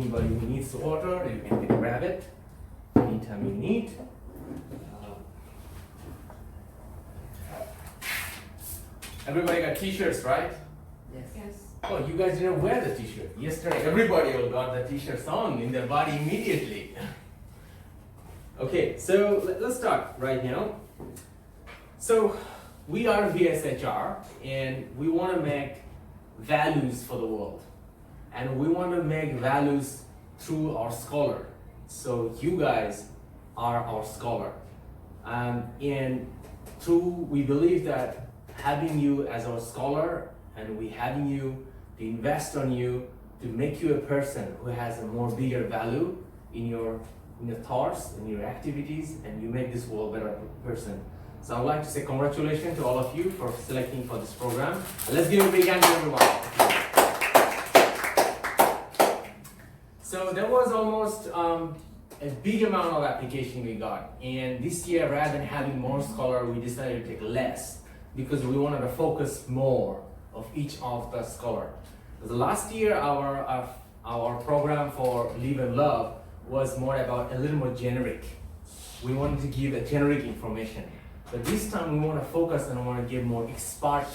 anybody who needs water, you can grab it anytime you need. Everybody got t-shirts, right? Yes. Oh, you guys didn't wear the t-shirt. Yesterday, everybody all got the t-shirts on in their body immediately. Okay, so let's start right now. So we are VSHR and we want to make values for the world. And we want to make values through our scholar. So you guys are our scholar. And through, we believe that having you as our scholar and we having you to invest on you to make you a person who has a more bigger value in your thoughts, in your activities, and you make this world a better person. So I'd like to say congratulations to all of you for selecting for this program. Let's give a big hand to everyone. So there was almost a big amount of application we got, and this year rather than having more scholar, we decided to take less because we wanted to focus more of each of the scholar. Because last year our program for Live and Love was more about a little more generic. We wanted to give a generic information. But this time we want to focus and want to give more expert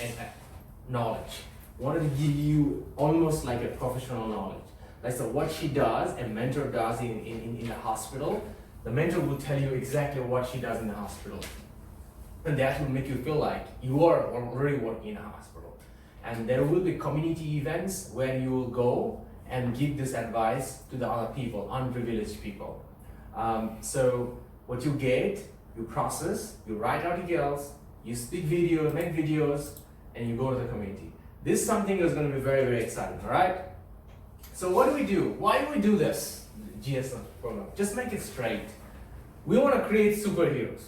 knowledge. We wanted to give you almost like a professional knowledge. Like so what she does, a mentor does in the hospital, the mentor will tell you exactly what she does in the hospital. And that will make you feel like you are already working in a hospital. And there will be community events where you will go and give this advice to the other people, unprivileged people. So what you get, you process, you write articles, you speak videos, make videos, and you go to the community. This is something that's going to be very, very exciting, all right? So what do we do? Why do we do this GSM program? Just make it straight. We want to create superheroes.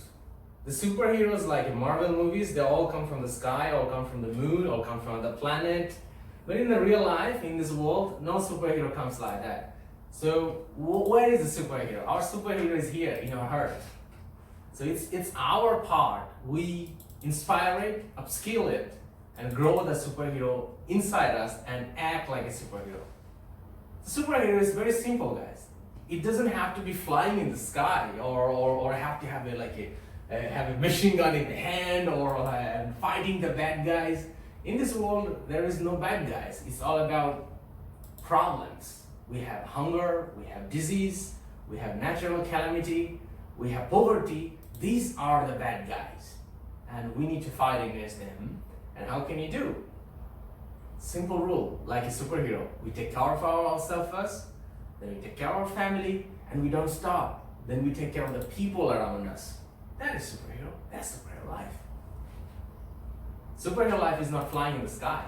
The superheroes like in Marvel movies, they all come from the sky, all come from the moon, all come from the planet. But in the real life, in this world, no superhero comes like that. So where is the superhero? Our superhero is here in our heart. So it's our part. We inspire it, upskill it, and grow the superhero inside us and act like a superhero. The superhero is very simple, guys. It doesn't have to be flying in the sky or have to have have a machine gun in the hand or fighting the bad guys. In this world, there is no bad guys. It's all about problems. We have hunger, we have disease, we have natural calamity, we have poverty. These are the bad guys. And we need to fight against them. And how can you do? Simple rule, like a superhero. We take care of ourselves first, then we take care of our family, and we don't stop. Then we take care of the people around us. That is superhero. That's superhero life. Superhero life is not flying in the sky.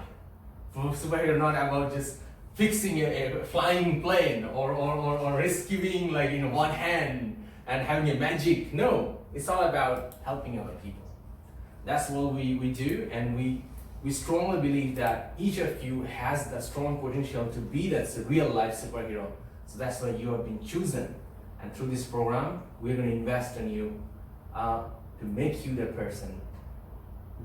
Superhero not about just fixing a flying plane or rescuing like in one hand and having a magic. No, it's all about helping other people. That's what we do, and we strongly believe that each of you has the strong potential to be that real life superhero. So that's why you have been chosen. And through this program, we're going to invest in you to make you the person.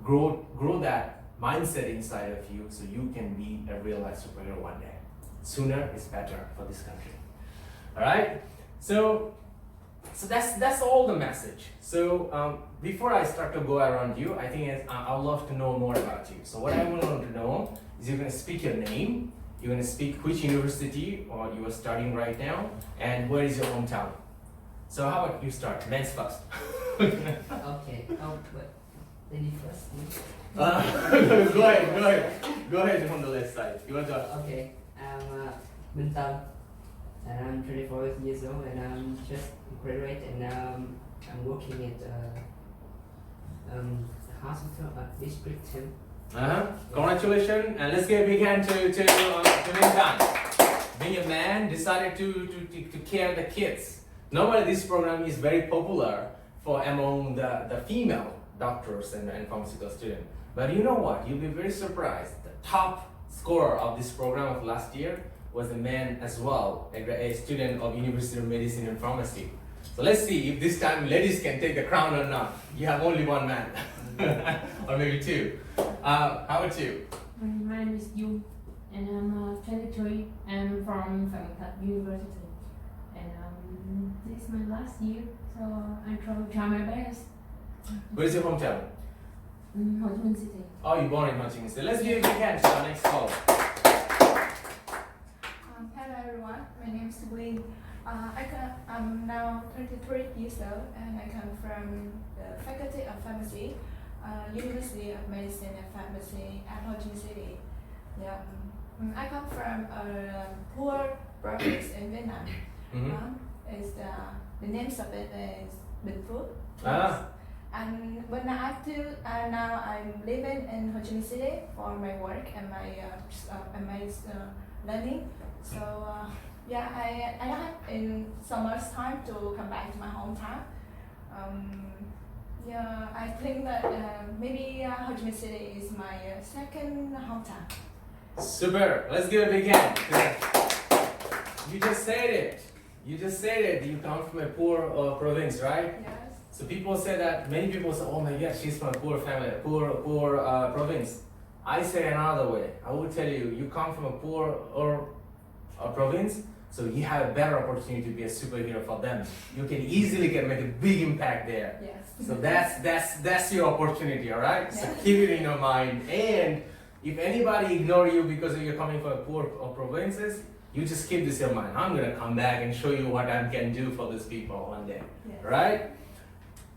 Grow that mindset inside of you so you can be a real life superhero one day. Sooner is better for this country. All right? So that's all the message. So before I start to go around you, I think I would love to know more about you. So what I want to know is you're going to speak your name, you're going to speak which university or you are studying right now, and where is your hometown. So how about you start? Men's first. Okay. But lady first. Go ahead from the left side. You want to? Okay. I'm Bintang, and I'm 24 years old, and I'm just graduated, and I'm working at hospital district 10. Congratulations, and let's give a big hand to Bintang. Being a man, decided to care the kids. Normally, this program is very popular for among the female doctors and pharmaceutical students. But you know what? You'll be very surprised. The top scorer of this program of last year was a man as well, a student of University of Medicine and Pharmacy. So let's see if this time ladies can take the crown or not. You have only one man, or maybe two. How about you? My name is Yu, and I'm 23. I'm from Phạm University, and this is my last year, so I try my best. Where's your hometown? Ho Chi Minh City. Oh, you're born in Ho Chi Minh City. Let's give a big hand to our next caller. Hello everyone, my name is Xuan. I'm now 23 years old and I come from the Faculty of Pharmacy, University of Medicine and Pharmacy at Ho Chi Minh City. Yeah, I come from a poor province in Vietnam. It's the name of it is Bình Phước. Ah. And when now I'm living in Ho Chi Minh City for my work and my learning. So yeah, I don't have in so much time to come back to my hometown. Yeah, I think that maybe Ho Chi Minh City is my second hometown. Super. Let's give a big hand. You just said it. You just said it. You come from a poor province, right? Yes. So people say that, many people say, oh my God, she's from a poor family, poor province. I say another way. I would tell you, you come from a poor or a province, so you have a better opportunity to be a superhero for them. You can easily make a big impact there. Yes. So that's your opportunity, all right? So Yes. keep it in your mind. And if anybody ignore you because you're coming from a poor provinces, you just keep this in mind. I'm gonna come back and show you what I can do for these people one day, Yes. right?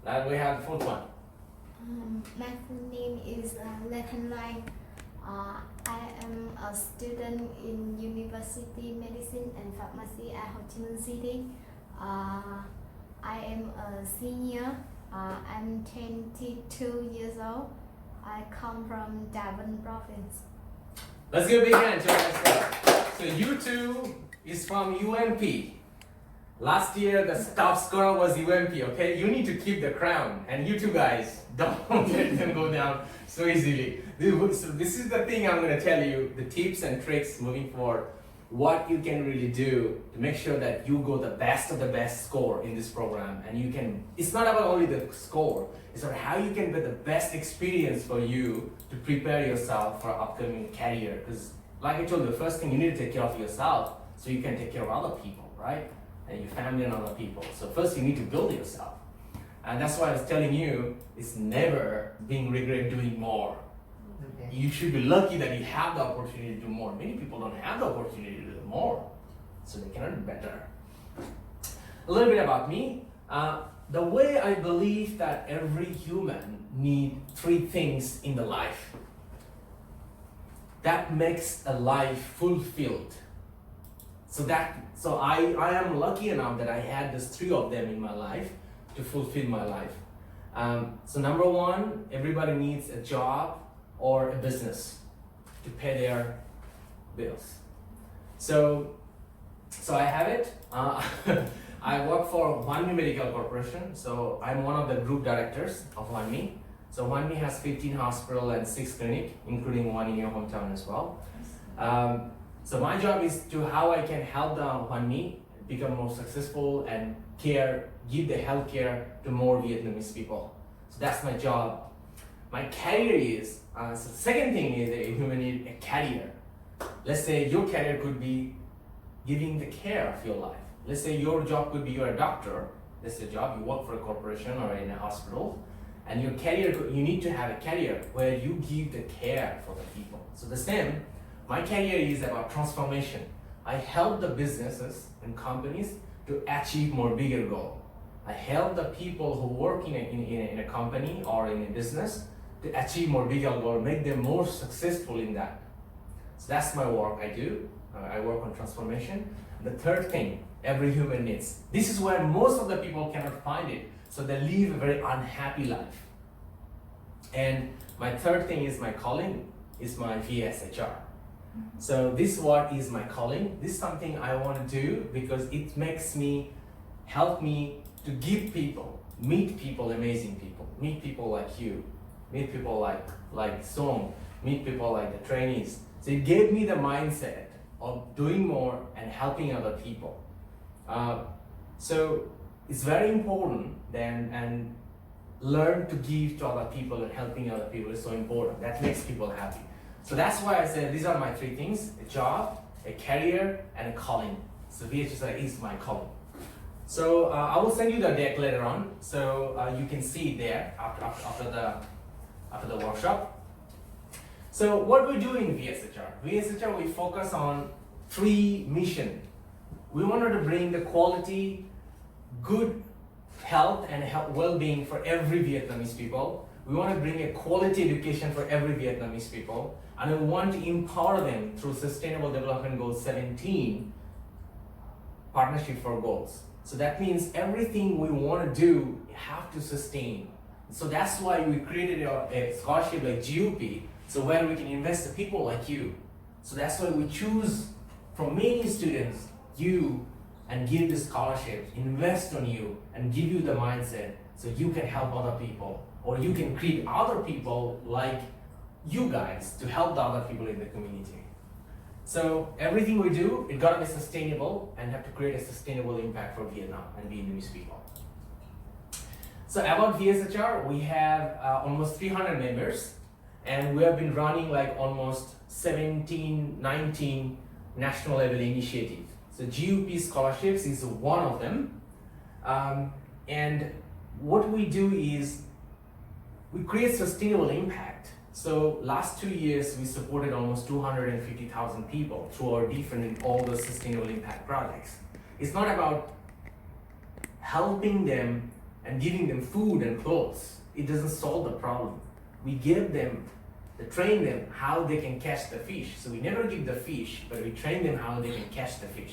Now we have the fourth one. My full name is LIVEANDLOVE. I am a student in University Medicine and Pharmacy at Ho Chi Minh City. I am a senior. I'm 22 years old. I come from Davon province. Let's give a big hand to our next guy. So you two is from UMP. Last year the top scorer was UMP, okay? You need to keep the crown, and you two guys, don't let them go down so easily. So this is the thing I'm gonna tell you, the tips and tricks moving forward, what you can really do to make sure that you go the best of the best score in this program. And you can, it's not about only the score, it's about how you can get the best experience for you to prepare yourself for upcoming career. Because like I told you, the first thing you need to take care of yourself so you can take care of other people, right? And your family and other people. So first you need to build yourself. And that's why I was telling you, it's never being regret doing more. Okay. You should be lucky that you have the opportunity to do more. Many people don't have the opportunity to do more, so they cannot do better. A little bit about me. The way I believe that every human needs 3 things in the life that makes a life fulfilled. So I am lucky enough that I had these 3 of them in my life to fulfill my life. So number 1, everybody needs a job or a business to pay their bills. So I have it. I work for Xuan Medical Corporation. So I'm one of the group directors of Xuan. So Xuan has 15 hospital and 6 clinic, including one in your hometown as well. So my job is to how I can help the Xuan become more successful and give the healthcare to more Vietnamese people. So that's my job. My career is, so second thing is that you need a career. Let's say your career could be giving the care of your life. Let's say your job could be you're a doctor. That's your job, you work for a corporation or in a hospital. And your career, you need to have a career where you give the care for the people. So the same, my career is about transformation. I help the businesses and companies to achieve more bigger goal. I help the people who work in a company or in a business to achieve more bigger goal, make them more successful in that. So that's my work I do. I work on transformation. The third thing, every human needs. This is where most of the people cannot find it. So they live a very unhappy life. And my third thing is my calling, is my VSHR. So this what is my calling. This is something I want to do because it makes me, help me to give people, meet people, amazing people, meet people like you, meet people like Xuan, meet people like the trainees. So it gave me the mindset of doing more and helping other people. So it's very important then, and learn to give to other people and helping other people is so important. That makes people happy. So that's why I said these are my three things: a job, a career, and a calling. So VSHR is my calling. So I will send you the deck later on, so you can see it there after the workshop. So what we do in VSHR? VSHR, we focus on three missions. We wanted to bring the quality, good health and well-being for every Vietnamese people. We want to bring a quality education for every Vietnamese people, and we want to empower them through Sustainable Development Goal 17, Partnership for Goals. So that means everything we want to do have to sustain. So that's why we created a scholarship like GUP, so where we can invest in people like you. So that's why we choose from many students you and give the scholarship, invest on you and give you the mindset so you can help other people, or you can create other people like you guys to help the other people in the community. So everything we do, it gotta be sustainable and have to create a sustainable impact for Vietnam and Vietnamese people. So about VSHR, we have almost 300 members, and we have been running like almost 17, 19 national level initiatives. So GUP scholarships is one of them. And what we do is we create sustainable impact. So last 2 years, we supported almost 250,000 people through our different, all the sustainable impact projects. It's not about helping them and giving them food and clothes. It doesn't solve the problem. We give them, train them how they can catch the fish. So we never give the fish, but we train them how they can catch the fish.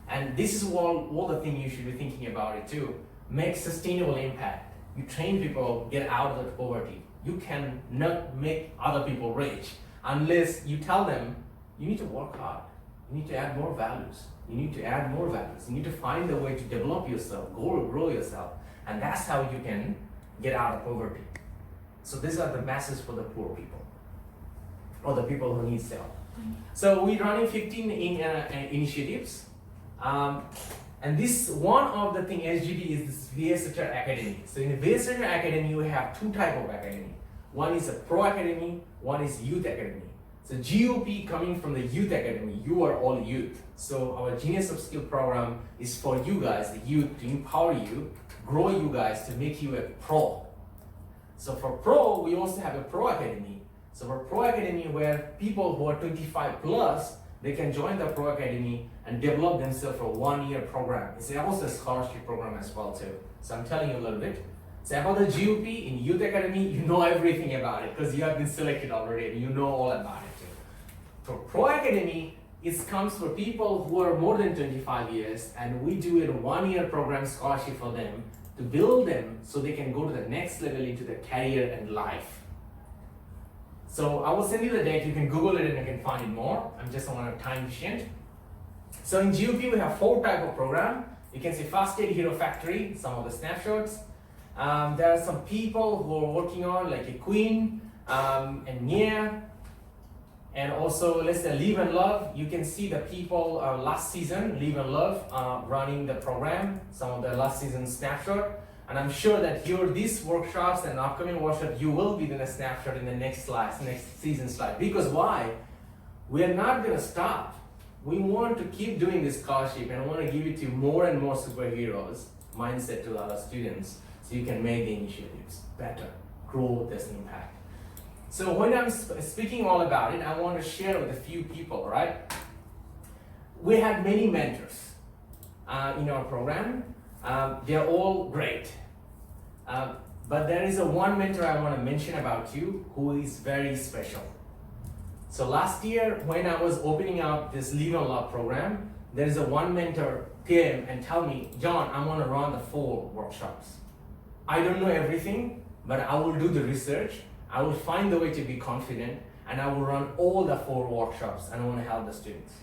And this is all the thing you should be thinking about it too. Make sustainable impact. You train people, get out of the poverty. You cannot make other people rich unless you tell them you need to work hard. You need to add more values. You need to add more values. You need to find a way to develop yourself, grow yourself. And that's how you can get out of poverty. So these are the masses for the poor people, or the people who need help. So we're running 15 initiatives. And this one of the thing SGD is this VSHR Academy. So in the VSHR Academy, we have two types of academy. One is a pro academy, one is youth academy. So GUP coming from the youth academy, you are all youth. So our Genius Upskill program is for you guys, the youth, to empower you, grow you guys to make you a pro. So for pro, we also have a pro academy. So for pro academy, where people who are 25 plus, they can join the pro academy and develop themselves for a 1-year program. It's also a scholarship program as well too. So I'm telling you a little bit. So about the GUP in Youth Academy, you know everything about it because you have been selected already and you know all about it too. For Pro Academy, it comes for people who are more than 25 years, and we do a 1-year program scholarship for them to build them so they can go to the next level into their career and life. So I will send you the deck, you can Google it and you can find it more. I'm just on a time efficient. So in GUP, we have 4 types of program. You can see Fast Aid Hero Factory, some of the snapshots. There are some people who are working on like a Queen and Nia. And also, let's say Live and Love. You can see the people last season, Live and Love, running the program, some of the last season snapshot. And I'm sure that these workshops and upcoming workshops, you will be doing a snapshot in the next slides, next season slide. Because why? We are not going to stop. We want to keep doing this scholarship and want to give it to more and more superheroes mindset to other students so you can make the initiatives better, grow this impact. So when I'm speaking all about it, I want to share with a few people, right? We had many mentors in our program. They're all great. But there is one mentor I want to mention about you who is very special. So last year, when I was opening up this Live and Love program, there is one mentor came and tell me, John, I want to run the 4 workshops. I don't know everything, but I will do the research. I will find the way to be confident, and I will run all the 4 workshops, and I want to help the students.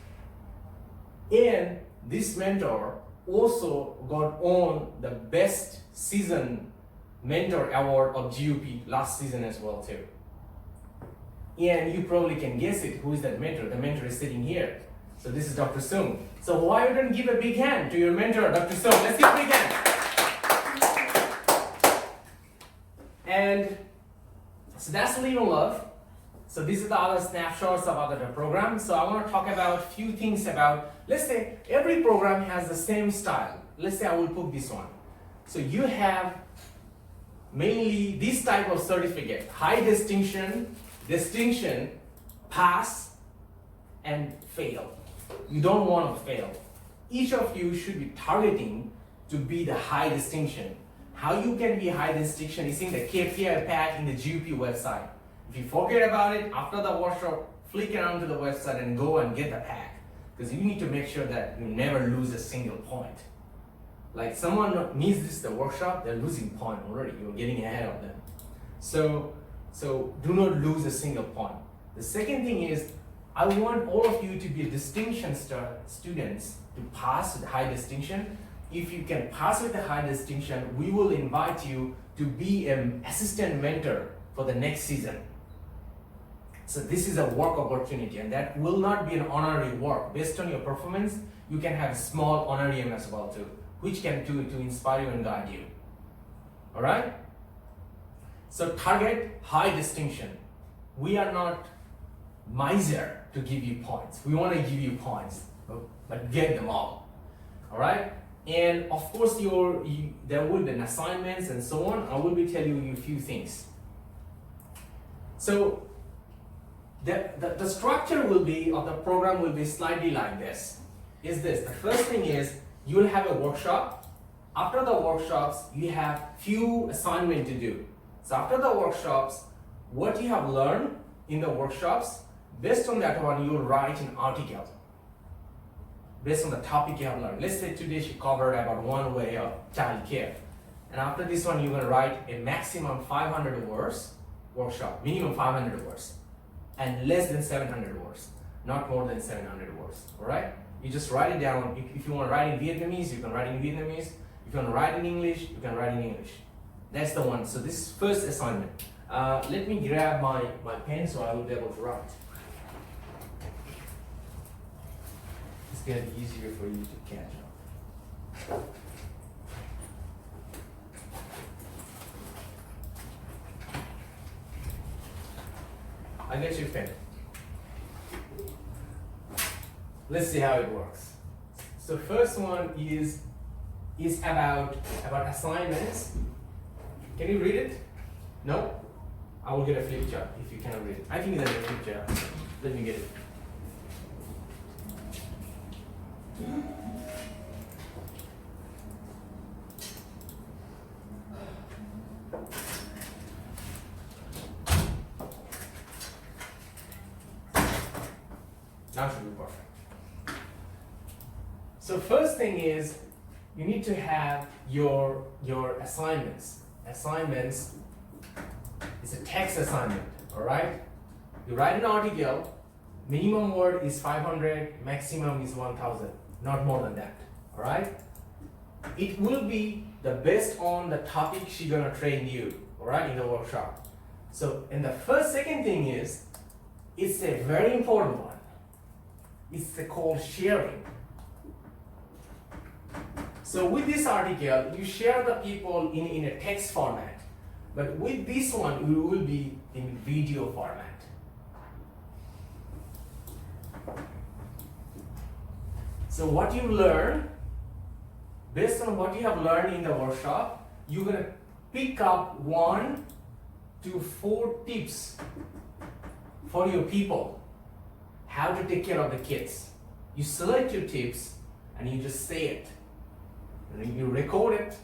And this mentor also got on the best season mentor award of GUP last season as well too. And you probably can guess it, who is that mentor? The mentor is sitting here. So this is Dr. Sung. So why don't you give a big hand to your mentor, Dr. Sung? Let's give a big hand. And so that's Live and Love. So these are the other snapshots of other programs. So I want to talk about a few things about, let's say every program has the same style. Let's say I will put this one. So you have mainly this type of certificate: high distinction, distinction, pass, and fail. You don't want to fail. Each of you should be targeting to be the high distinction. How you can be high distinction is in the KPI pack in the GUP website. If you forget about it, after the workshop, flick around to the website and go and get the pack. Because you need to make sure that you never lose a single point. Like someone needs this the workshop, they're losing point already. You're getting ahead of them. So do not lose a single point. The second thing is, I want all of you to be distinction students to pass with high distinction. If you can pass with a high distinction, we will invite you to be an assistant mentor for the next season. So this is a work opportunity, and that will not be an honorary work. Based on your performance, you can have a small honorarium as well too, which can do to inspire you and guide you. All right? So target high distinction. We are not miser to give you points. We want to give you points, but get them all. All right? And of course, there will be assignments and so on. I will be telling you a few things. So the structure will be, of the program will be slightly like this. The first thing is, you will have a workshop. After the workshops, you have few assignments to do. So after the workshops, what you have learned in the workshops, based on that one, you will write an article. Based on the topic you have learned. Let's say today she covered about one way of childcare. And after this one, you're gonna write a maximum 500 words workshop, minimum 500 words, and less than 700 words, not more than 700 words, all right? You just write it down. If you want to write in Vietnamese, you can write in Vietnamese. If you want to write in English, you can write in English. That's the one. So this is first assignment. Let me grab my pen so I will be able to write. It's going to be easier for you to catch up. I get your pen. Let's see how it works. So first one is about assignments. Can you read it? No? I will get a flip chart if you cannot read it. I think there's a flip chart. Let me get it. Now should be perfect. So first thing is, you need to have your assignments. Assignments is a text assignment, all right? You write an article, minimum word is 500, maximum is 1000, not more than that, all right? It will be the based on the topic she's gonna train you, all right, in the workshop. So, and the second thing is, it's a very important one. It's called sharing. So with this article, you share the people in a text format. But with this one, it will be in video format. So what you learn, based on what you have learned in the workshop, you're going to pick up 1 to 4 tips for your people. How to take care of the kids. You select your tips and you just say it. And you record it,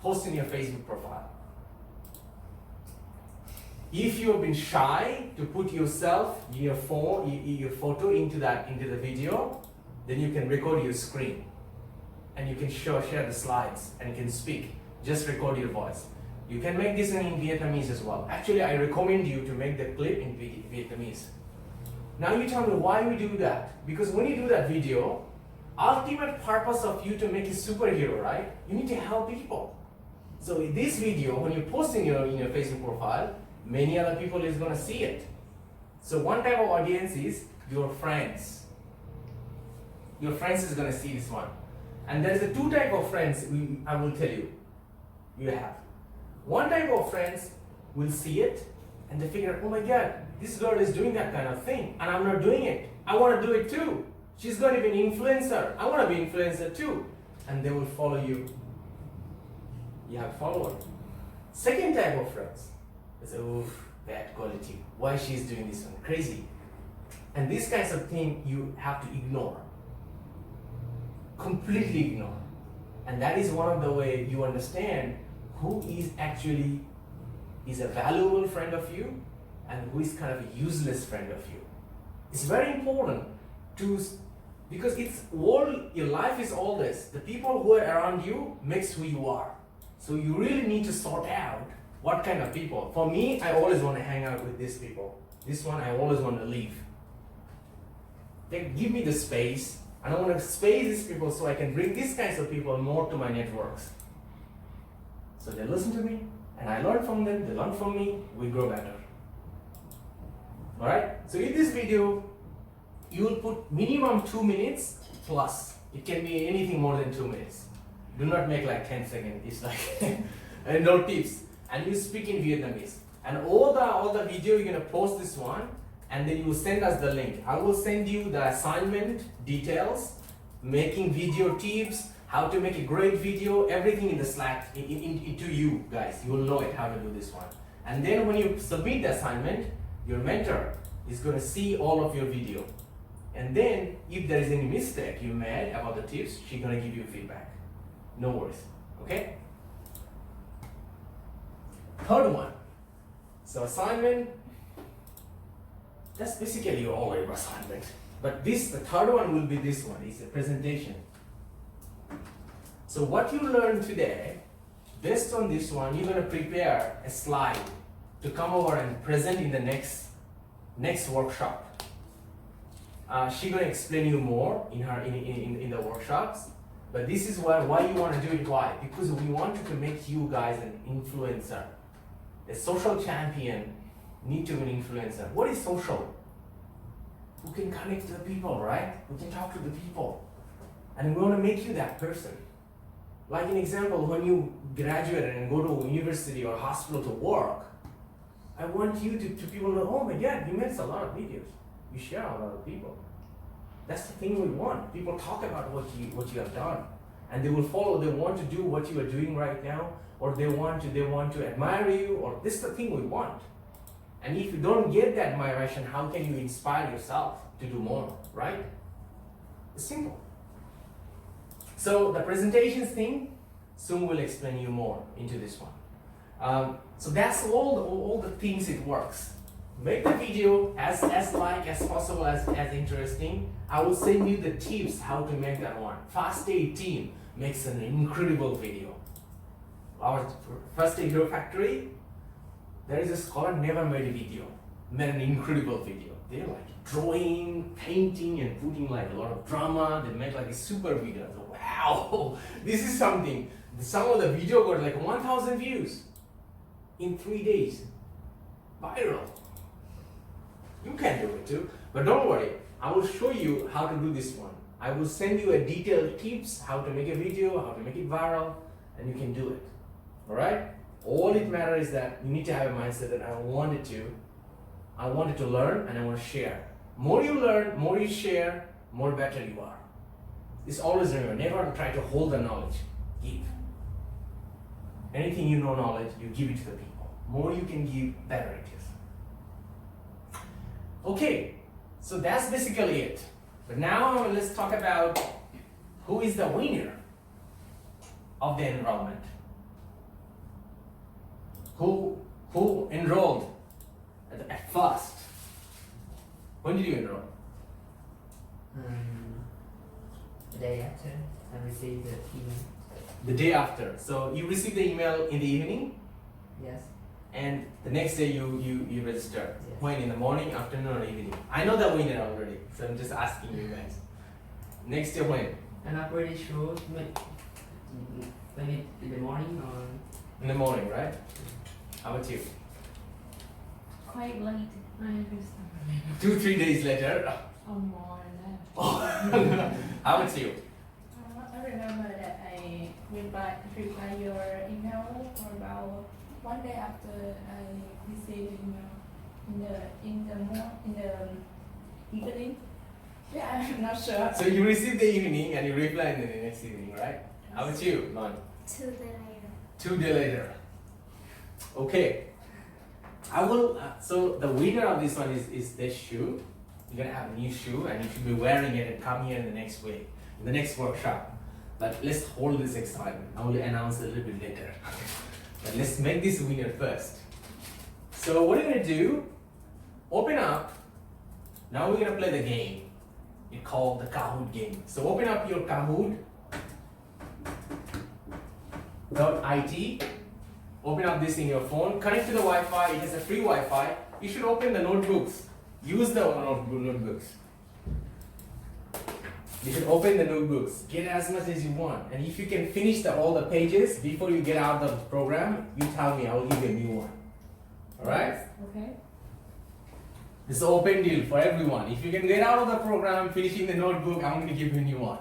post in your Facebook profile. If you have been shy to put yourself, your photo into the video, then you can record your screen. And you can share the slides and you can speak. Just record your voice. You can make this in Vietnamese as well. Actually, I recommend you to make the clip in Vietnamese. Now you tell me why we do that. Because when you do that video, ultimate purpose of you to make a superhero, right? You need to help people. So in this video, when you post in your Facebook profile, many other people is gonna see it. So one type of audience is your friends. Your friends is gonna see this one. And there is a 2 type of friends I will tell you. You have. One type of friends will see it, And they figure, oh my God, this girl is doing that kind of thing, and I'm not doing it. I want to do it too. She's going to be an influencer. I want to be an influencer too. And they will follow you. You have followers. Second type of friends. They say, oh, bad quality. Why she's doing this one? Crazy. And these kinds of things you have to ignore. Completely ignore. And that is one of the way you understand who is actually is a valuable friend of you and who is kind of a useless friend of you. It's very important to, because it's all, your life is all this. The people who are around you makes who you are. So you really need to sort out what kind of people. For me, I always want to hang out with these people. This one, I always want to leave. They give me the space, and I want to space these people so I can bring these kinds of people more to my networks. So they listen to me, and I learn from them, they learn from me, we grow better. Alright? So in this video, you will put minimum 2 minutes plus. It can be anything more than 2 minutes. Do not make like 10 seconds. It's like and no tips. And you speak in Vietnamese. And all the video you're gonna post this one, and then you will send us the link. I will send you the assignment details, making video tips, how to make a great video, everything in the Slack into you guys. You will know it how to do this one. And then when you submit the assignment, your mentor is gonna see all of your video. And then if there is any mistake you made about the tips, she's gonna give you feedback. No worries, okay? Third one. So assignment, that's basically your all your assignment. But the third one will be this one, it's a presentation. So what you learned today, based on this one, you're gonna prepare a slide to come over and present in the next workshop. She's gonna explain you more in the workshops. But this is why you want to do it. Why? Because we wanted to make you guys an influencer. A social champion need to be an influencer. What is social? Who can connect to the people, right? Who can talk to the people. And we want to make you that person. Like an example, when you graduate and go to university or hospital to work, I want you to people know, oh my God, you made a lot of videos. You share a lot of people. That's the thing we want. People talk about what you have done, and they will follow. They want to do what you are doing right now, or they want to admire you, or this is the thing we want. And if you don't get that admiration, how can you inspire yourself to do more, right? It's simple. So the presentations thing, soon we'll explain you more into this one. So that's all the things it works. Make the video as possible, as interesting. I will send you the tips how to make that one. Fast Aid team makes an incredible video. Our First Aid Hero Factory, there is a scholar never made a video, made an incredible video. They're like drawing, painting, and putting like a lot of drama. They make like a super video. So, wow, this is something. Some of the video got like 1,000 views in 3 days. Viral. You can do it too, but don't worry. I will show you how to do this one. I will send you a detailed tips, how to make a video, how to make it viral, and you can do it. All right? All it matters is that you need to have a mindset that I wanted to learn and I want to share. More you learn, more you share, more better you are. It's always remember, never try to hold the knowledge. Give. Anything you know knowledge, you give it to the people. More you can give, better it is. Okay, so that's basically it. But now let's talk about who is the winner of the enrollment. Who enrolled at first? When did you enroll? The day after I received the email. The day after. So you received the email in the evening? Yes. And the next day you register. Yes. When? In the morning, afternoon, or evening? I know the winner already, so I'm just asking you guys. Next day when? I'm not pretty sure. Maybe in the morning or. In the morning, right? How about you? Quite late, I understand. 2-3 days later. Oh, more than that. How about you? I remember that I reply your email for about 1 day after I received the email. in the evening. Yeah, I'm not sure. So you receive the evening and you reply in the next evening, right? How about you, Lon? 2 days later. 2 days later. Okay. I will. So the winner of this one is this shoe. You're gonna have a new shoe and you should be wearing it and come here in the next week, in the next workshop. But let's hold this excitement. I will announce a little bit later. But let's make this winner first. So what are you gonna do? Open up. Now we're gonna play the game. It's called the Kahoot game. So open up your Kahoot.it. Open up this in your phone. Connect to the Wi-Fi. It is a free Wi-Fi. You should open the notebooks. Use the notebooks. You should open the notebooks. Get as much as you want. And if you can finish all the pages before you get out of the program, you tell me. I will give you a new one. Alright? Okay. It's an open deal for everyone. If you can get out of the program, finishing the notebook, I'm going to give you a new one.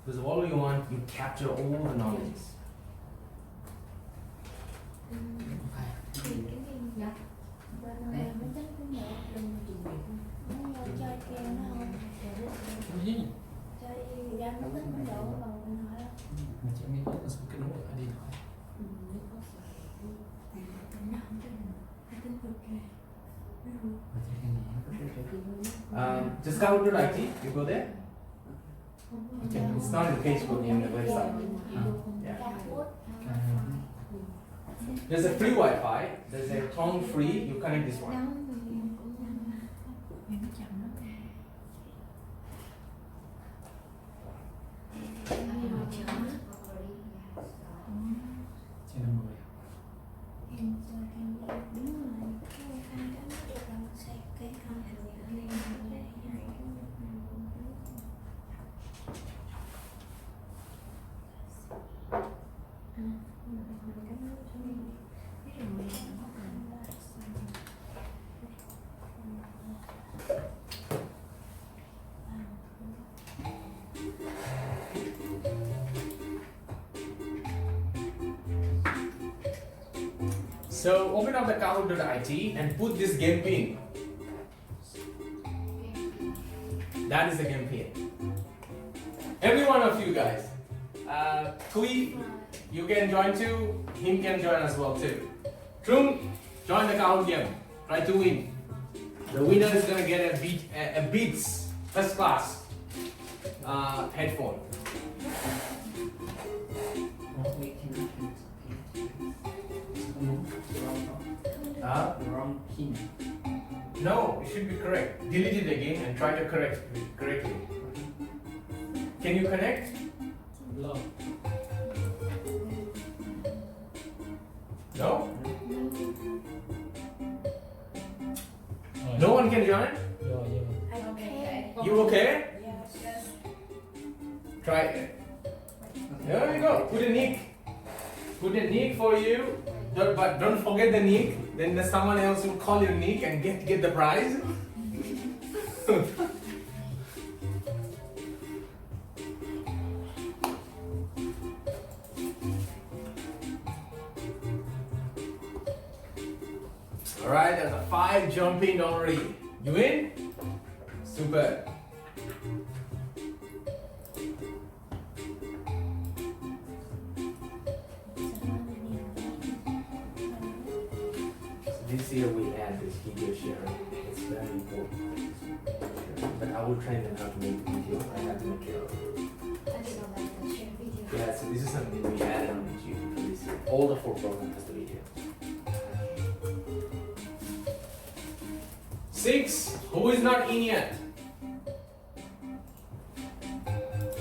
Because all you want, you capture all the knowledge. Dạ. Just Kahoot.it, you go there. It's not in Facebook, in the website. Yeah. There's a free Wi-Fi. There's a phone free. You connect this one. So open up the Kahoot.it and put this game pin. That is the game pin. Every one of you guys. Kui, you can join too. Him can join as well too. Trung, join the Kahoot game. Try to win. The winner is gonna get a Beats first class headphone. Wrong pin. No, it should be correct. Delete it again and try to correct it correctly. Can you connect? No. No? No one can join? Okay. You okay? Yes. Try it. There you go. Put a nick. Put a nick for you. But don't forget the nick. Then someone else will call your nick and get the prize. Alright, there's a 5 jumping already. You in? Super. This year we add this video sharing. It's very important. But I will train them how to make video. I have to make it already. I didn't know that the share video. Yeah, so this is something we added on YouTube for this year. All the 4 programs has the video. 6. Who is not in yet?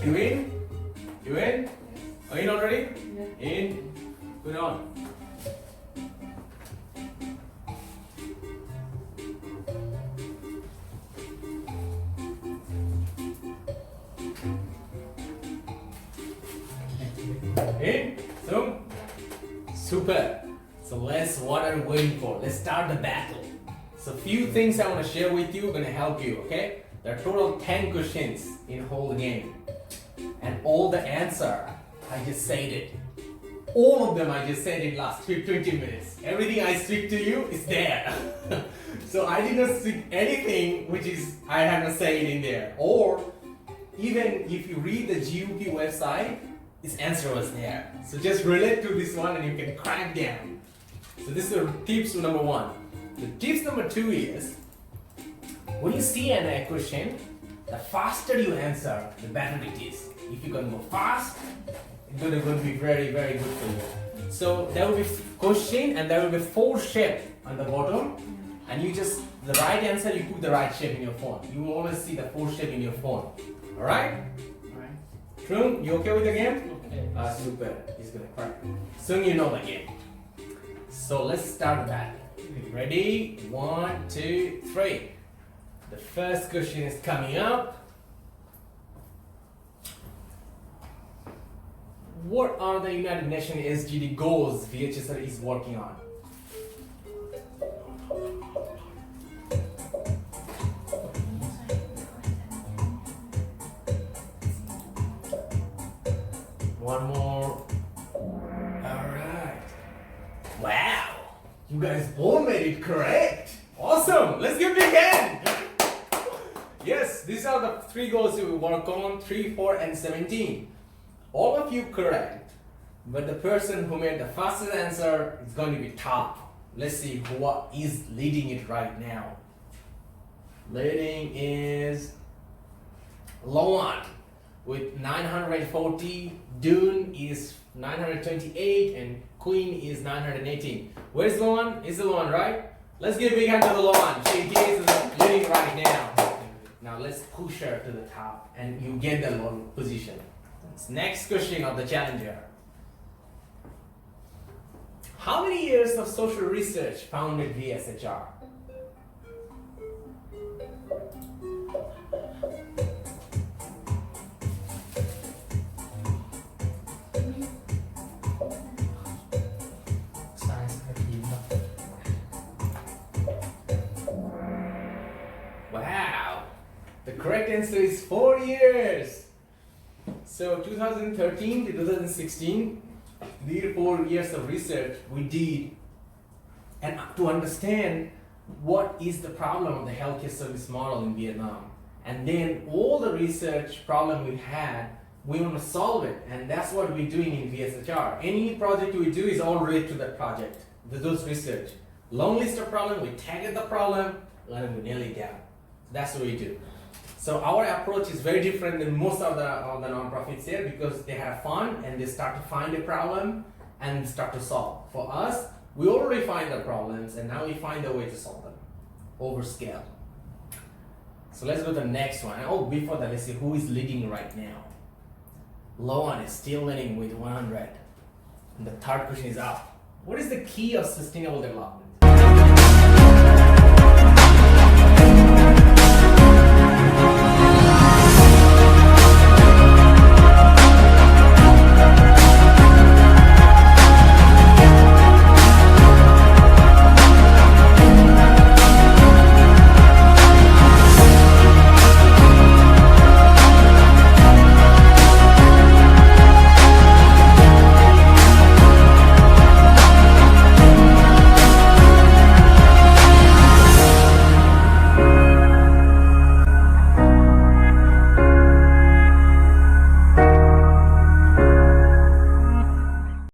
You in? You in? Are you in already? Yeah. In. Put it on. In? Zoom? Super. So what are we waiting for? Let's start the battle. So few things I want to share with you, gonna help you, okay? There are total 10 questions in whole game. And all the answer, I just said it. all of them I just said in last 20 minutes. Everything I speak to you is there. So I did not speak anything which is I have not said in there. Or even if you read the GUP website, its answer was there. So just relate to this one and you can crack down. So this is tips number 1. The tips number 2 is, when you see an question, the faster you answer, the better it is. If you can go fast, it's going to be very, very good for you. So there will be question and there will be 4 shape on the bottom, and you just, the right answer, you put the right shape in your phone. You will always see the 4 shape in your phone. Alright? Alright. Trung, you okay with the game? Okay. Super. He's gonna crack. Soon you know the game. So let's start that. Ready? 1, 2, 3. The first question is coming up. What are the United Nations SDG goals VSHR is working on? One more. Alright. Wow! You guys all made it correct! Awesome! Let's give it a hand! Yes, these are the 3 goals we work on, 3, 4, and 17. All of you correct, but the person who made the fastest answer is going to be top. Let's see who is leading it right now. Leading is Xuan with 940, Dune is 928, and Queen is 918. Where's Xuan? Is Xuan right? Let's give a big hand to the Xuan. She is leading right now. Now let's push her to the top and you get the low position. Next question of the challenger. How many years of social research founded VSHR? Wow, the correct answer is 4 years. So 2013 to 2016, these 4 years of research we did, and to understand what is the problem of the healthcare service model in Vietnam. And then all the research problem we had, we want to solve it, and that's what we're doing in VSHR. Any project we do is all related to that project, those research. Long list of problems, we target the problem, and we nail it down. That's what we do. So our approach is very different than most of the non-profits here, because they have fun and they start to find a problem and start to solve. For us, we already find the problems and now we find a way to solve them over scale. So let's go to the next one. Oh, before that, let's see who is leading right now. Xuan is still leading with 100. And the third question is up. What is the key of sustainable development?